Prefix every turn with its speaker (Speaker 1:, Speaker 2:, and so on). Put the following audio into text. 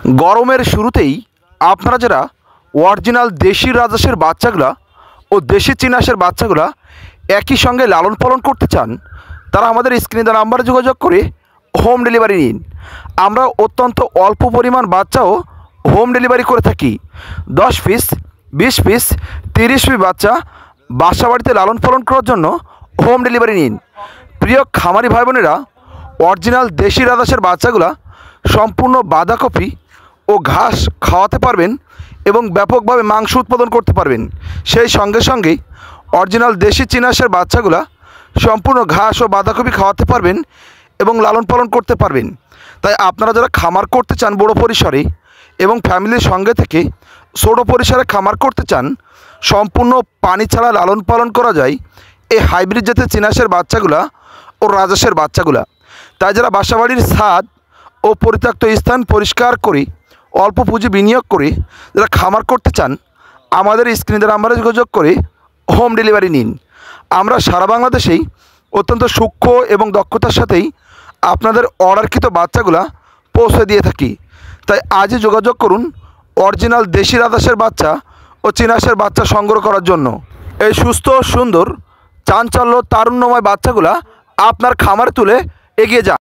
Speaker 1: গরমের শুরুতেই আপনারা যারা অরিজিনাল দেশি রাজহাঁসের বাচ্চাগুলা ও দেশি চীনা হাঁসের বাচ্চাগুলা একই সঙ্গে লালন পালন করতে চান, তারা আমাদের স্ক্রিনে দেওয়া নাম্বারে যোগাযোগ করে হোম ডেলিভারি নিন। আমরা অত্যন্ত অল্প পরিমাণ বাচ্চাও হোম ডেলিভারি করে থাকি। 10 পিস, 20 পিস, 30 পিস বাচ্চা বাসা বাড়িতে লালন পালন করার জন্য হোম ডেলিভারি নিন। প্রিয় খামারি ভাই বোনেরা, অরিজিনাল দেশি রাজহাঁসের বাচ্চাগুলা সম্পূর্ণ বাঁধাকপি ও ঘাস খাওয়াতে পারবেন এবং ব্যাপকভাবে মাংস উৎপাদন করতে পারবেন। সেই সঙ্গে সঙ্গেই অরিজিনাল দেশি চীনা হাঁসের বাচ্চাগুলা সম্পূর্ণ ঘাস ও বাঁধাকপি খাওয়াতে পারবেন এবং লালন পালন করতে পারবেন। তাই আপনারা যারা খামার করতে চান বড় পরিসরে এবং ফ্যামিলির সঙ্গে থেকে ছোট পরিসরে খামার করতে চান, সম্পূর্ণ পানি ছাড়া লালন পালন করা যায় এই হাইব্রিড জাতের চীনা হাঁসের বাচ্চাগুলা ও রাজহাঁসের বাচ্চাগুলা। তাই যারা বাসাবাড়ির ছাদ ও পরিত্যক্ত স্থান পরিষ্কার করে অল্প পুঁজি বিনিয়োগ করে যারা খামার করতে চান, আমাদের স্ক্রিনে নাম্বারে যোগাযোগ করে হোম ডেলিভারি নিন। আমরা সারা বাংলাদেশেই অত্যন্ত সূক্ষ্ম এবং দক্ষতার সাথেই আপনাদের অর্ডারকৃত বাচ্চাগুলা পৌঁছে দিয়ে থাকি। তাই আজই যোগাযোগ করুন অরিজিনাল দেশি রাজহাঁসের বাচ্চা ও চীনা হাঁসের বাচ্চা সংগ্রহ করার জন্য। এই সুস্থ সুন্দর চাঞ্চল্য তারুণ্যময় বাচ্চাগুলা আপনার খামারে তুলে এগিয়ে যান।